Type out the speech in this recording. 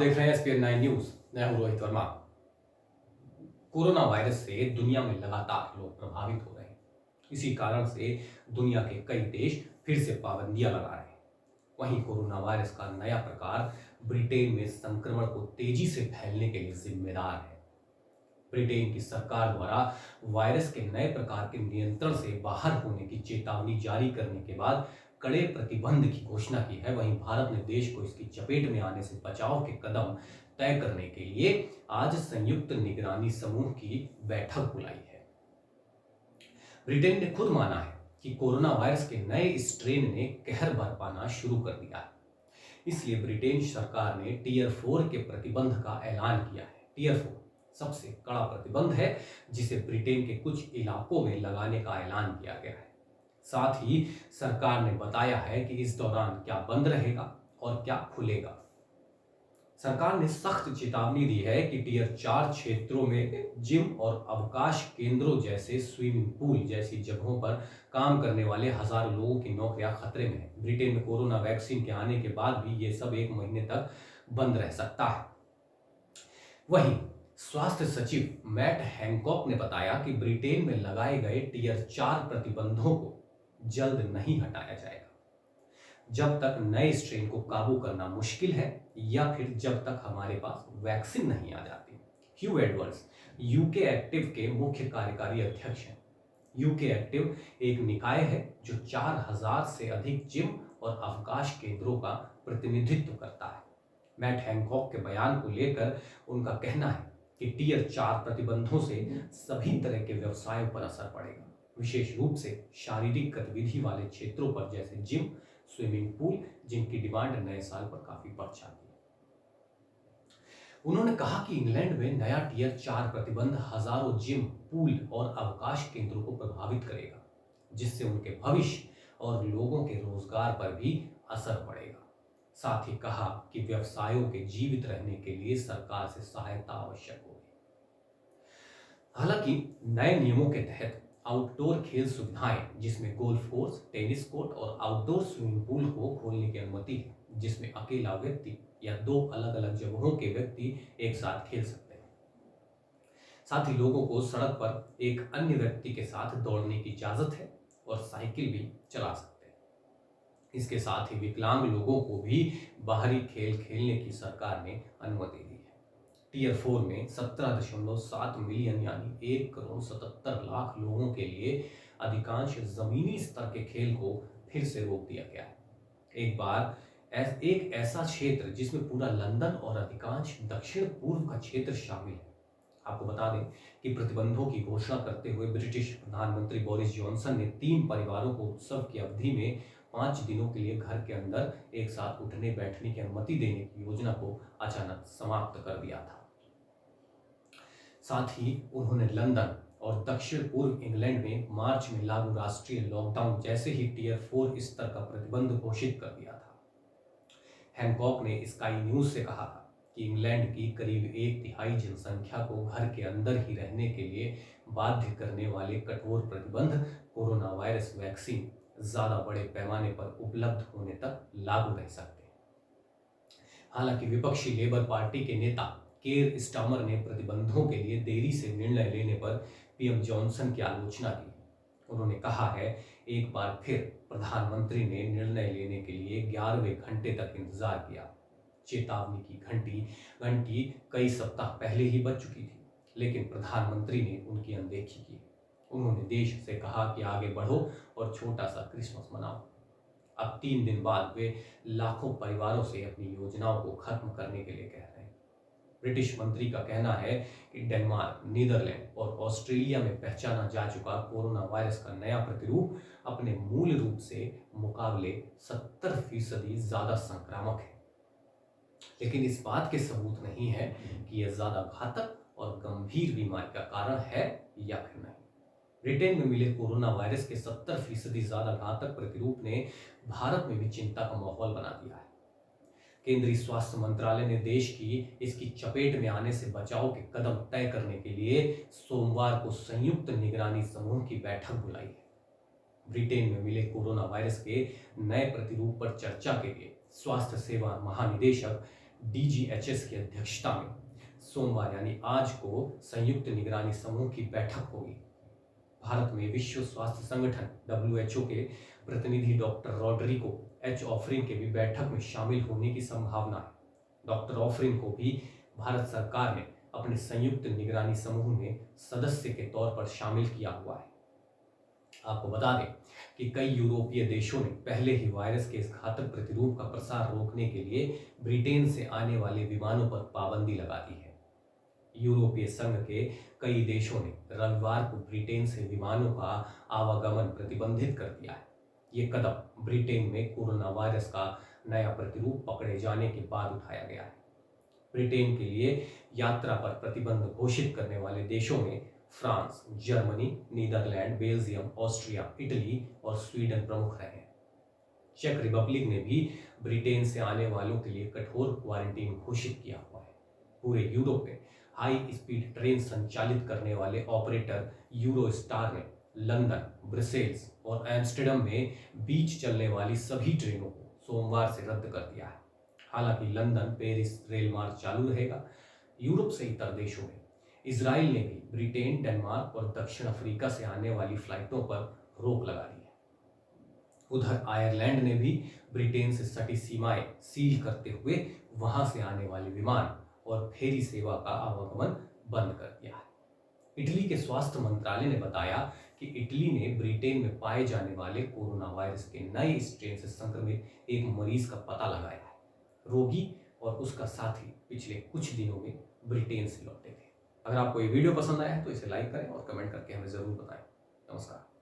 देख रहे हैं एसपीएन 9 न्यूज। मैं हूं रोहित वर्मा। कोरोना वायरस से दुनिया में लगातार लोग प्रभावित हो रहे हैं। इसी कारण से दुनिया के कई देश फिर से पाबंदियां लगा रहे हैं। वहीं कोरोना वायरस का नया प्रकार ब्रिटेन में संक्रमण को तेजी से फैलने के लिए जिम्मेदार है। ब्रिटेन की सरकार द्वारा वायरस के नए प्रकार के नियंत्रण से बाहर होने की चेतावनी जारी करने के बाद कड़े प्रतिबंध की घोषणा की है। वहीं भारत ने देश को इसकी चपेट में आने से बचाव के कदम तय करने के लिए आज संयुक्त निगरानी समूह की बैठक बुलाई है। ब्रिटेन ने खुद माना है कि कोरोना वायरस के नए स्ट्रेन ने कहर बरपाना शुरू कर दिया है। इसलिए ब्रिटेन सरकार ने टियर 4 के प्रतिबंध का ऐलान किया है। टियर 4 सबसे कड़ा प्रतिबंध है, जिसे ब्रिटेन के कुछ इलाकों में लगाने का ऐलान किया गया है। साथ ही सरकार ने बताया है कि इस दौरान क्या बंद रहेगा और क्या खुलेगा। सरकार ने सख्त चेतावनी दी है कि टियर 4 क्षेत्रों में जिम और अवकाश केंद्रों जैसे स्विमिंग पूल जैसी जगहों पर काम करने वाले हजारों लोगों की नौकरियां खतरे में है। ब्रिटेन में कोरोना वैक्सीन के आने के बाद भी ये सब 1 महीने तक बंद रह सकता है। वहीं स्वास्थ्य सचिव मैट हैंकॉक ने बताया कि ब्रिटेन में लगाए गए टियर 4 प्रतिबंधों को जल्द नहीं हटाया जाएगा जब तक नए स्ट्रेन को काबू करना मुश्किल है या फिर जब तक हमारे पास वैक्सीन नहीं आ जाती। ह्यू एडवर्ड्स यूके एक्टिव के मुख्य कार्यकारी अध्यक्ष हैं। यूके एक्टिव एक निकाय है जो 4000 से अधिक जिम और अवकाश केंद्रों का प्रतिनिधित्व करता है। मैट हैंकॉक के बयान को लेकर उनका कहना है कि टियर 4 प्रतिबंधों से सभी तरह के व्यवसायों पर असर पड़ेगा, विशेष रूप से शारीरिक गतिविधि वाले क्षेत्रों पर जैसे जिम, स्विमिंग पूल, जिनकी डिमांड नए साल पर काफी बढ़ जाती है। उन्होंने कहा कि इंग्लैंड में नया टियर 4 प्रतिबंध हजारों जिम, पूल और अवकाश केंद्रों को प्रभावित करेगा, जिससे उनके भविष्य और लोगों के रोजगार पर भी असर पड़ेगा। साथ ही कहा कि व्यवसायों के जीवित रहने के लिए सरकार से सहायता आवश्यक होगी। हालांकि नए नियमों के तहत आउटडोर खेल सुविधाएं, जिसमें गोल्फ कोर्स, टेनिस कोर्ट और आउटडोर स्विमिंग पूल को खोलने की अनुमति है, जिसमें अकेला व्यक्ति या 2 अलग अलग जगहों के व्यक्ति एक साथ खेल सकते हैं। साथ ही लोगों को सड़क पर एक अन्य व्यक्ति के साथ दौड़ने की इजाजत है और साइकिल भी चला सकते हैं। इसके साथ ही विकलांग लोगों को भी बाहरी खेल खेलने की सरकार ने अनुमति दी है। टियर 4 में 17.7 मिलियन यानी 1,77,00,000 लोगों के लिए अधिकांश जमीनी स्तर के खेल को फिर से रोक दिया गया है। एक ऐसा क्षेत्र जिसमें पूरा लंदन और अधिकांश दक्षिण पूर्व का क्षेत्र शामिल है। आपको बता दें कि प्रतिबंधों की घोषणा करते हुए ब्रिटिश प्रधानमंत्री बोरिस जॉनसन ने 3 परिवारों को उत्सव की अवधि में 5 दिनों के लिए घर के अंदर एक साथ उठने बैठने की अनुमति देने की योजना को अचानक समाप्त कर दिया था। साथ ही उन्होंने लंदन और दक्षिण पूर्व इंग्लैंड में मार्च में लागू राष्ट्रीय लॉकडाउन जैसे ही टियर 4 स्तर का प्रतिबंध घोषित कर दिया था। हैंकॉक ने स्काई न्यूज से कहा था कि इंग्लैंड की करीब 1/3 जनसंख्या को घर के अंदर ही रहने के लिए बाध्य करने वाले कठोर प्रतिबंध कोरोना वायरस वैक्सीन ज्यादा बड़े पैमाने पर उपलब्ध होने तक लागू रह सकते हैं। हालांकि विपक्षी लेबर पार्टी के नेता केर स्टामर ने प्रतिबंधों के लिए देरी से निर्णय लेने पर पीएम जॉनसन की आलोचना की। उन्होंने कहा है, एक बार फिर प्रधानमंत्री ने निर्णय लेने के लिए 11वें घंटे तक इंतजार किया। चेतावनी की घंटी कई सप्ताह पहले ही बज चुकी थी, लेकिन प्रधानमंत्री ने उनकी अनदेखी की। उन्होंने देश से कहा कि आगे बढ़ो और छोटा सा क्रिसमस मनाओ। अब 3 दिन बाद वे लाखों परिवारों से अपनी योजनाओं को खत्म करने के लिए कह रहे हैं। ब्रिटिश मंत्री का कहना है कि डेनमार्क, नीदरलैंड और ऑस्ट्रेलिया में पहचाना जा चुका कोरोना वायरस का नया प्रतिरूप अपने मूल रूप से मुकाबले 70% ज्यादा संक्रामक है, लेकिन इस बात के सबूत नहीं है कि यह ज्यादा घातक और गंभीर बीमारी का कारण है या फिर नहीं। ब्रिटेन में मिले कोरोना वायरस के 70% ज्यादा घातक प्रतिरूप ने भारत में भी चिंता का माहौल बना दिया है। केंद्रीय स्वास्थ्य मंत्रालय ने देश की इसकी चपेट में आने से बचाव के कदम तय करने के लिए सोमवार को संयुक्त निगरानी समूह की बैठक बुलाई है। ब्रिटेन में मिले कोरोना वायरस के नए प्रतिरूप पर चर्चा के लिए स्वास्थ्य सेवा महानिदेशक DGHS की अध्यक्षता में सोमवार यानी आज को संयुक्त निगरानी समूह की बैठक होगी। भारत में विश्व स्वास्थ्य संगठन WHO के प्रतिनिधि डॉक्टर रॉड्रिगो एच ऑफरिन के भी बैठक में शामिल होने की संभावना है। डॉक्टर ऑफरिन को भी भारत सरकार ने अपने संयुक्त निगरानी समूह में सदस्य के तौर पर शामिल किया हुआ है। आपको बता दें कि कई यूरोपीय देशों ने पहले ही वायरस के इस घातक प्रतिरूप का प्रसार रोकने के लिए ब्रिटेन से आने वाले विमानों पर पाबंदी लगा दी है। यूरोपीय संघ के कई देशों ने रविवार को ब्रिटेन से विमानों का आवागमन प्रतिबंधित कर दिया है। ये कदम ब्रिटेन में कोरोना वायरस का नया प्रतिरूप पकड़े जाने के बाद उठाया गया है। ब्रिटेन के लिए यात्रा पर प्रतिबंध घोषित करने वाले देशों में France, Germany, Netherland, Belgium, Austria, Italy और स्वीडन प्रमुख रहे हैं। चेक रिपब्लिक ने भी ब्रिटेन से आने वालों के लिए कठोर क्वारंटीन घोषित किया हुआ है। पूरे यूरोप में हाई स्पीड ट्रेन संचालित करने वाले ऑपरेटर यूरोस्टार ने लंदन, ब्रसेल्स और एम्स्टर्डम में बीच चलने वाली सभी ट्रेनों को सोमवार से रद्द कर दिया है। हालांकि लंदन पेरिस रेल मार्ग चालू रहेगा। यूरोप से इतर देशों में इजराइल ने भी ब्रिटेन, डेनमार्क और दक्षिण अफ्रीका से आने वाली फ्लाइटों पर रोक लगा दी है। उधर आयरलैंड ने भी ब्रिटेन से सटी सीमाएं सील करते हुए वहां से आने वाले विमान और फेरी सेवा का आवागमन बंद कर दिया है। इटली के स्वास्थ्य मंत्रालय ने बताया कि इटली ने ब्रिटेन में पाए जाने वाले कोरोना वायरस के नए स्ट्रेन से संक्रमित एक मरीज का पता लगाया है। रोगी और उसका साथी पिछले कुछ दिनों में ब्रिटेन से लौटे थे। अगर आपको ये वीडियो पसंद आया है तो इसे लाइक करें और कमेंट करके हमें जरूर बताएं। नमस्कार।